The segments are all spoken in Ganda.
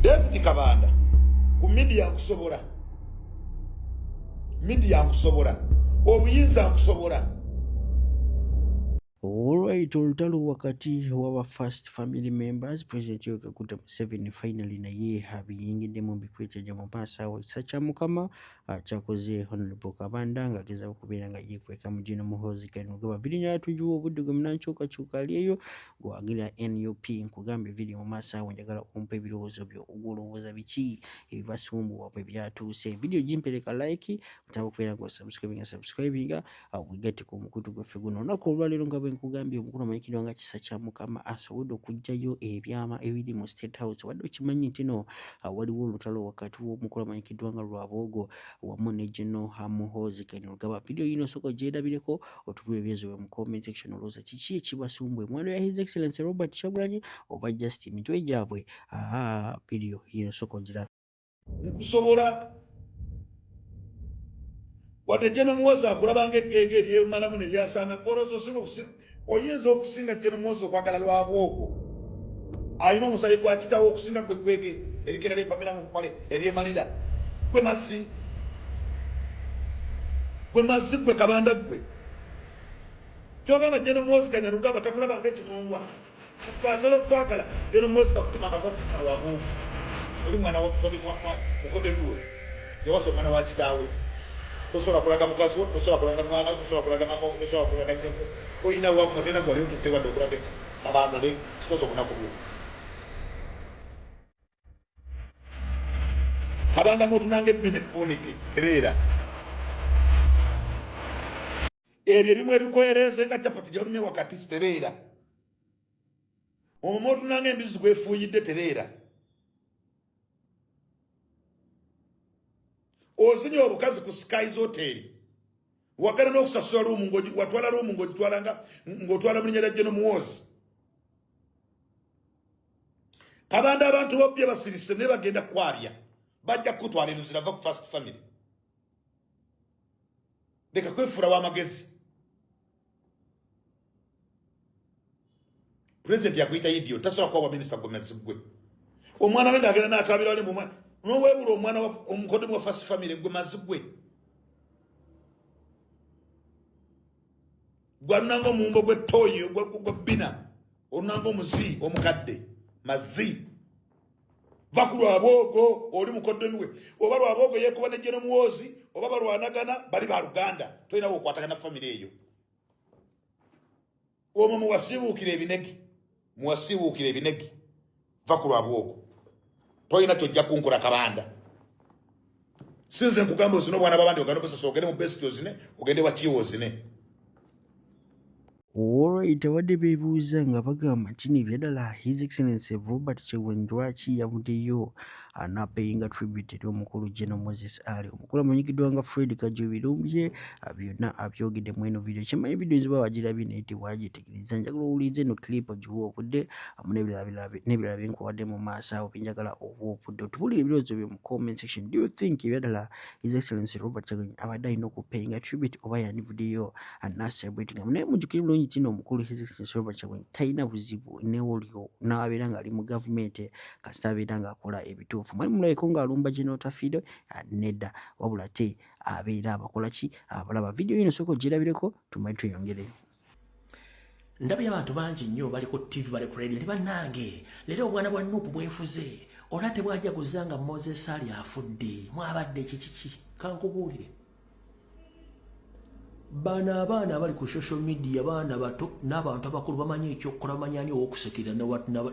David Kabanda ku media nkusobola, media nkusobola, obuyinza nkusobola. Alright, olutalo wakati wa first family members President Yoweri Kaguta Museveni finally naye habiyingidde mu bikwete gya Mombasa awo ekisa kya Mukama kyakoze Honorable Kabanda ng'agezaako okubeera nga yeekweka mu General Muhoozi Kainerugaba. Vidiyo nyatujuwa obudde gwe munankyukakyuka ali eyo gwagira NUP nkugambye vidiyo mu maaso awo njagala ompa ebirowoozo byo ogwolowooza biki ebibasumbuwa bwe byatuuse. Vidiyo gimpereka like mutaba okubeera nga subscribinga wegatteko omukutu gwaffe guno olunaku olwaleero nga bwe nkugambye omukulu amanyikirwa nga kisa kya Mukama asobodde okuggyayo ebyama ebiri mu State House. Wadde okimanyi nti no waliwo olutalo wakati w'omukulu amanyikirwa nga Lwaboogo wamu ne General Muhoozi Kainerugaba. Vidiyo yino soko gyerabireko otubule ebyezo bwe mu comment section olowooza kiki ekibasumbwe mwano ya His Excellency Robert Kyagulanyi oba just emitwe gyabwe. Vidiyo yino soko gyerabe Nkusobola wadde General Muhoozi akulabanga eggege eryemalamu ne lyasanga korozo singa okusinga oyinza okusinga General Muhoozi okwagala Lwaboogo alina omusale gwa kitawo okusinga gwe gwege erigenda lyepamira mu mpale eryemalira gwe mazzi gwe Kabanda gwe kyogamba General Muhoozi Kainerugaba takulabanga ekinongwa twasala okwagala General Muhoozi takutumanga kofuna Lwaboogo oli mwana mukodeluwe yawasa omwana wa kitaawe tosobola kulaga mukazi wo, tosobola kulaga mwana, tosobola kulaga mama, tosobola kulaga nyoko. Oyina wamu nena gwali otutewadde okulaga abantu ne kikozo okunaku gwo. Kabanda mutunanga ebbine efunike tereera. Ebyo ebimu ebikwereeze nga capati gyolumye wakati tereera. Omwo otunanga embizi gwefuuyidde tereera. Osinye obukazi ku Skies Hotel wagala n'okusasula ruumu watwala ruumu ng'otwala mu linnya lya General Muhoozi. Kabanda abantu bobbye basirise ne bagenda kwalya bajja kutwala enuzira va ku first family. Leka kwefura w'amagezi. President yakuyita idiot tasobola kuba minisita Gomez gwe. Omwana we ng'agenda n'akaabira wali mu mwana n'owebula omwana omukodemu wa first family gwe mazigwe gwananga omumbo gw'ettoyi gwe bina olunanga omuzi omukadde mazi va ku Lwaboogo oli mukodemu we oba Lwaboogo yeekuba ne General Muhoozi oba balwanagana bali ba Luganda tolinawo okwatagana family eyo omwo muwasiibuukira ebinegi va ku Lwaboogo toyina kyojja kunkola Kabanda sinze nkugamba ozina obwana b'abandi ogenda okusasa ogende mu besito zine ogende wa Kiwo zine. Alright, wadde beebuuza nga bagamba nti nebyadala His Excellency Robert Kyagulanyi lwaki yavuddeyo anapeyinga tribute eri omukulu General Moses Ali. Omukulu amanyikiddwa nga Fred Kajobirumbye byonna abyogedde mu eno video. Kimanyi video ziba wagirabye naye tewagitegereza. Njagala owulize eno clip giwa obudde n'ebirala byenkuwadde mu maaso awo byenjagala oba obudde otubulire ebirowoozo byo mu comment section. Do you think ebyadala His Excellency Robert Kyagulanyi abadde alina okupeyinga tribute oba yandivuddeyo anacelebrating? Naye mujjukire bulungi kino omukulu His Excellency Robert Kyagulanyi talina buzibu newolyo n'abeera ng'ali mu gavumenti kasita abeera ng'akola ebituufu. Mwali mulabeko ng'alumba General Tafido nedda wabula ate abeera abakola ki abalaba. Vidiyo yino sooka ogirabireko tumale tweyongere. Ndabye abantu bangi nnyo bali ku TV bali ku radio bannange leero obwana bwa Nuupu bwefuze olate bwajaguza nga Moses Ali afudde mwabadde kiki kankubuulire. Bana abaana bali ku social media baana bato n'abantu abakulu bamanyi ekyokukola bamanyani ow'okusekerera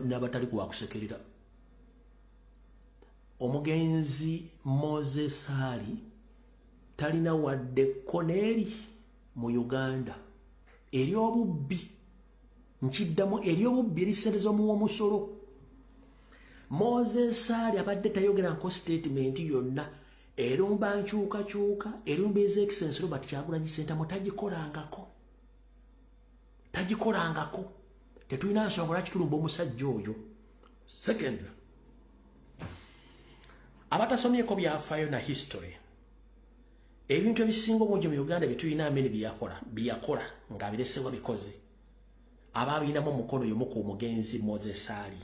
n'abatali kuwakusekerera. Omugenzi Moses Ali talina wadde koneri mu Uganda ery'obubbi nkiddamu ery'obubbi erisereza omuwa omusolo. Moses Ali abadde tayogera nko statement yonna erumba nkyukakyuka erumba His Excellency Robert Kyagulanyi Ssentamu tagikolangako tetulina nsonga lwaki tulumba omusajja oyo. Second, abatasomyeko byafaayo na history ebintu ebisinga obungi mu Uganda byetulina amene byakola ng'abiresebwa bikoze abaabirinamu omukono y'omu ku mugenzi Moses Ali.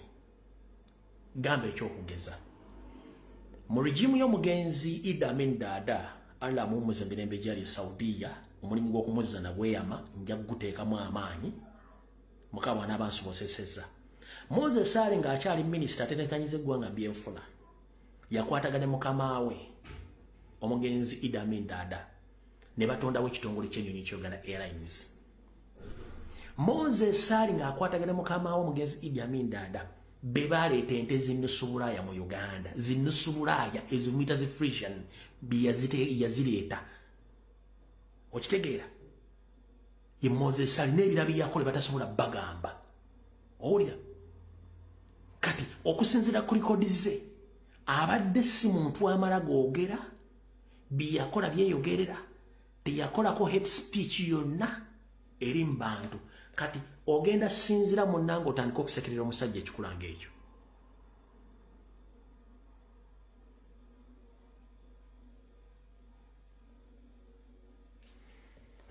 Gamba ekyokugeza mu regimu y'omugenzi Idi Amin Dada Allah mumuze mirembe gyali Saudiya omulimu gw'okumuzza nagweyama nja kuguteekamu amaanyi mukaba n'abansobosesezza Moses Sali ng'akyali minisita atetekanyiza eggwanga by'enfuna yakwatagane mukama we omugenzi Idi Amin Dada ne batondawo ekitongole ky'ennyonyi ky'Uganda Airlines. Moses Sali ng'akwatagane mukama we omugenzi Idi Amin Dada be baleeta ente zinnusubulaya mu Uganda zinnusubulaya ezo mita zi Frisian yazireeta okitegeera ye Moses Sali n'ebirala byakole batasobola bagamba owulira kati okusinziira ku likodi ze abadde si muntu amala googera byakola byeyogerera teyakolako hate speech yonna eri mu bantu kati ogenda sinzira munnange otandika okusekerera omusajja ekikulanga ekyo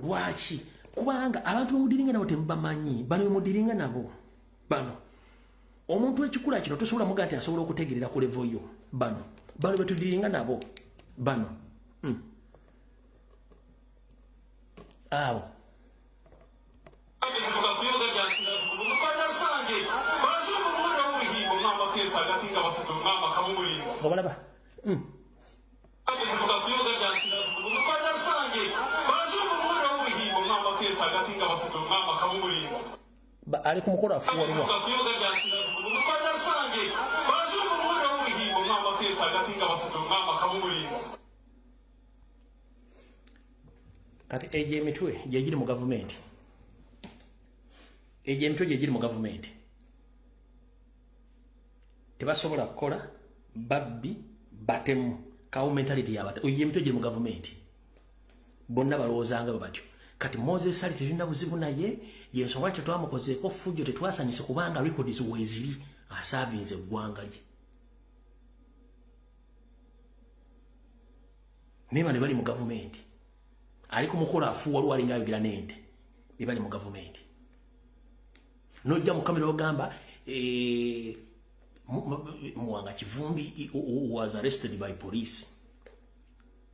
lwaki kubanga abantu bemudiringa nabo temubamanyi bano bemudiringa nabo bano omuntu ekikula kino tosobola muga nti asobola okutegerera ku level yo bano betudiringa nabo bano abo Gobalaba. Ali kumukora afuwa. Kati ejemitwe jejiri mu government. Ejemitwe jejiri mu government. Tebasobola kukola babbi batemu kawo mentality yabata ejemitwe jiri mu government. Bonna balowoozanga batyo. Kati Moses Sali telinda buzibu naye yensonga kye twamukozeeko fujjo tetwasanyise kubanga records weziri asavinze eggwanga lye. Nema ne bali mu government. Ali kumukola afuwa lwali ngayogera n'ente. Ne bali mu government. Nojja mu kamera ogamba Mwanga Kivumbi was arrested by police.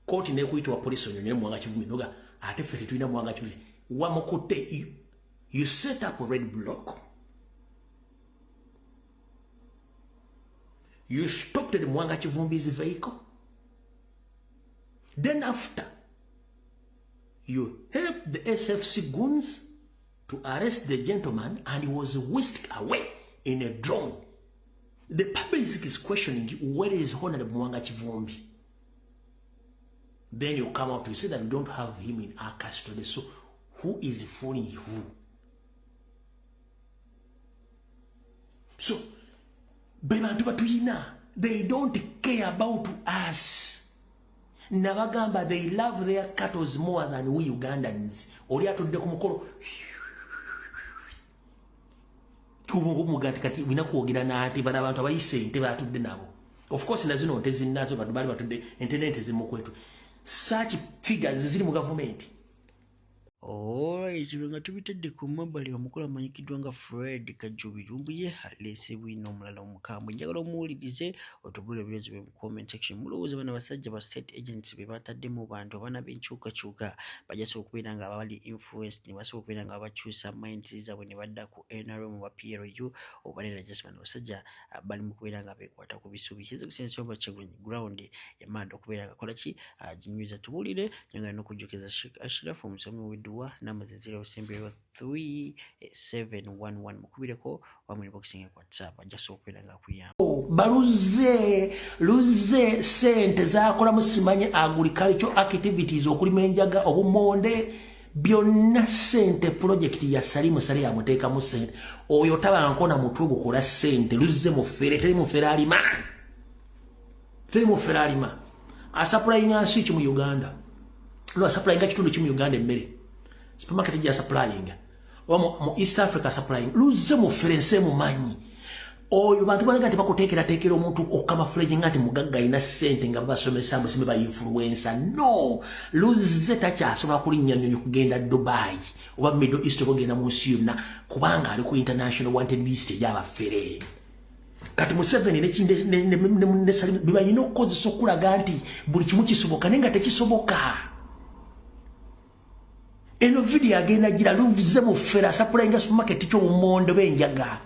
Court ne kuitwa police onyonye Mwanga Kivumbi noga ate fete tuina Mwanga Kivumbi wamukote you set up a red block, you stopped the Mwanga Kivumbi's vehicle, then after you helped the SFC goons to arrest the gentleman and he was whisked away in a drone. The public is questioning where is Honorable Mwanga Kivumbi. Then you come out to say that we don't have him in our custody. So who is fooling who? So they don't care about us. Nabagamba, they love their cattle more than we Ugandans. Oriya tudde ku mukolo kati binakwogera naati bana abantu abayise ente batudde nabo. Of course nazino ente zinnazo bali batudde ente zimu kwetu. Such figures ziri mu government. Ekyo nga tubitedde ku mabbali omukulu amanyikiddwa nga Fred Kajubirumbu ye aleese bwino omulala omukambwe. Njagala omuwulirize otugula ebirezo bye mu comment section. Mulowooza bano basajja ba state agents be bataddemu bantu abaana b'enkyukakyuka bajasobola okubeera nga bali influence ne basobola okubeera nga bakyusa minds zaabwe ne badda ku NRM oba PLU oba neera just bano basajja bali mu kubeera nga beekwata ku bisubi. Kize kusinza oba Kyagulanyi ground yamanda okubeera nga kola ki ginyuza tuwulire nyongera n'okujjukiza Sheikh Ashraf omusomi w'edduwa namaze 0711 mukubireko wamwe boxing kwa WhatsApp ajaso okubeera nga akuyamba. Luze sente zakola musimanye agricultural activities okulima enjaga obumonde byonna sente project ya Salimu Sale yamuteeka mu sente oyo taba nkona mutwe gukola sente luze mu fere teri mu feralima asupplying nsi mu Uganda lo supplying kitundu kimu Uganda emmere supermarket ya supplying mu East Africa supplying luze mu fere mu manyi oyo bantu balaga ati bakuteekera omuntu okama fledging ngati mugagga ina sente nga basomesa musime ba influencer. No, luze takyasobola kulinnya nnyonyi kugenda Dubai oba Middle East kugenda mu nsi yonna kubanga ali ku international wanted list y'abafere. kati Museveni ne Salim bibalina okukozesa okulaga nti buli kimu kisoboka naye nga tekisoboka. Eno video agenda gira luvuze mu fera supplying supermarket kyo mumondo benjaga.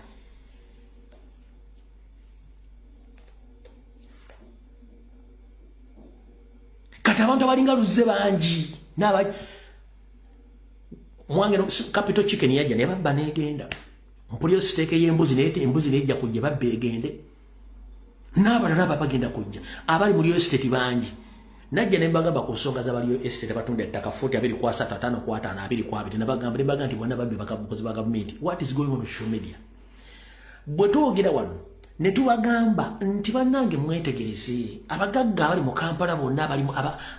Kati abantu abalinga luze bangi naba mwange capital chicken yaja ne babba negenda. Mpulio steak y'embuzi nete embuzi nejja kujja babbe egende. N'abalala bagenda kujja. Abali muri estate bangi. Najja ne mbagamba ku nsonga z'abali estate batunda ettaka 40 kwa 5 kwa 5 2 kwa 2 nabagamba nti bonna babbe bakabukozi ba government. What is going on social media? Bwe twogera wano ne tubagamba nti bannange mwetegereze abagagga abali mu Kampala bonna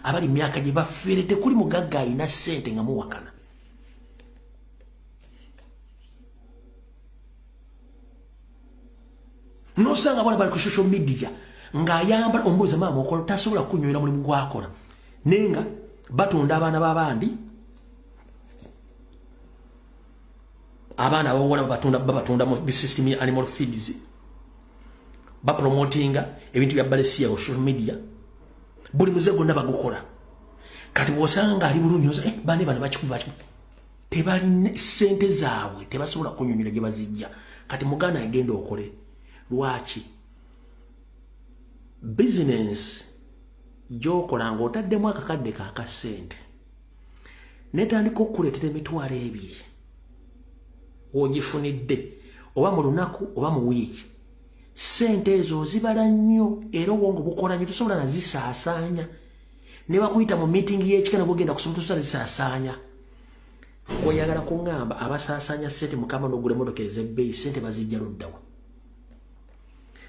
abali myaka gye baffere tekuli mugagga ayina ssente nga muwakana. No sanga bwana bali ku social media nga yamba ombuza mama okola tasobola kunyoera mulimu gwakola nenga batunda abaana babandi abaana bawona babatunda mu system ya animal feeds ba promotinga ebintu bya Balesia ku social media buli muze gonna bagukola kati bosanga ali bulunyoza bane bakikuba tebali sente zaabwe tebasobola kunyonyera gye bazijja kati mugana agenda okole lwaki business jokola ngo otaddemu akakadde ka sente netandika okuleetera emitwalo ebiri ogifunidde oba mu lunaku oba mu wiiki sente ezo zibala nnyo era obwongo bukola nnyo tosobola nazisaasaanya ne bakuyita mu meeting y'ekikana bwogenda kusoma tosobola zisaasaanya oyagala kuŋŋamba abasaasaanya sente mukama n'ogula emmotoka ez'ebbeeyi sente bazijja luddawa.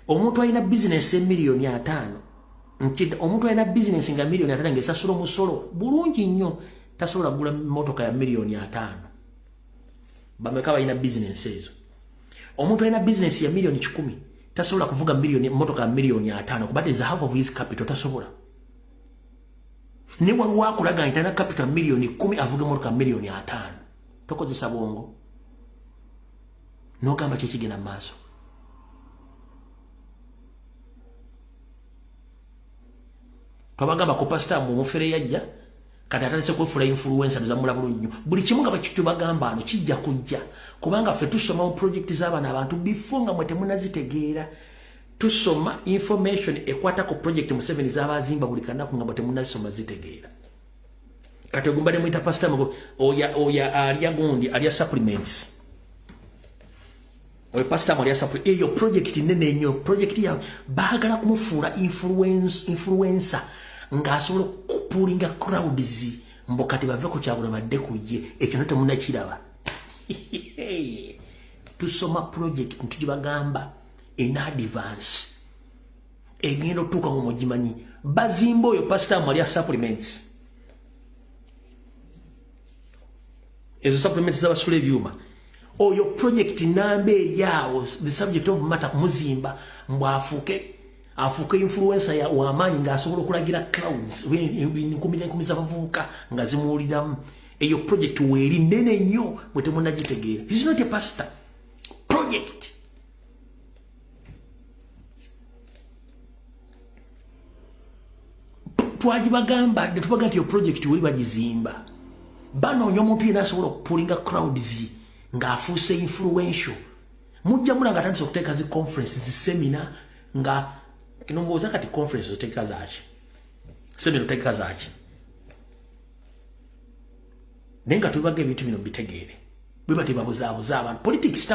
Omuntu alina business emiliyoni 5 omuntu alina business nga miliyoni 5 ngesasula omusolo bulungi nnyo tasobola kugula motoka ya miliyoni 5 bameka balina business ezo. Omuntu alina business ya miliyoni 10 tasobola kuvuga motoka ya miliyoni 5 kuba is half of his capital tasobola. Ne waliwo akulaga nti alina capital miliyoni 10 avuga motoka miliyoni 5 tokozesa bwongo n'ogamba kyekigenda mu maaso. Twabagamba ko pastor mu mufere yajja kati atandise kwefula influencer zamula bulungi nnyo buli kimu nga bakitubagamba ano kijja kujja kubanga ffe tusoma mu project z'abaana abantu before nga mwe temunazitegeera tusoma information ekwata ku project mu 7 z'abazimba buli kanaku nga mwe temunazisoma zitegeera kati ogumba ne mwita pastor mgo oya alya gundi alya supplements oyo pastor alya supplement eyo project nene nnyo project ya baagala kumufuula influencer ngasobola kupulinga crowds mbokati bave ku kyabula badde kujje ekyo nate munakiraba tusoma project ntujibagamba in advance egendo tuka mu mujimanyi bazimbo oyo pastor Maria supplements ezo supplements z'abasula ebyuma oyo project nambe yawo the subject of matter muzimba mbwafuke afuka influencer ya wamanyi nga asobola okulagira clouds nkumi z'abavubuka nga zimuwuliramu eyo project weeri nene nnyo bwe temunagitegeera. This is not a pastor project. Twagibagamba tetubaga nti yo project weri bagizimba banoonya omuntu yenna asobola okupulinga crowds nga afuuse influential mujja mulanga atandise okuteeka zi conferences zi seminar nga kinomboza kati conference oteeka zaaki seminar oteeka zaaki naye nga tubaga ebintu bino bitegeere bwe bati babuzaabuza abantu politics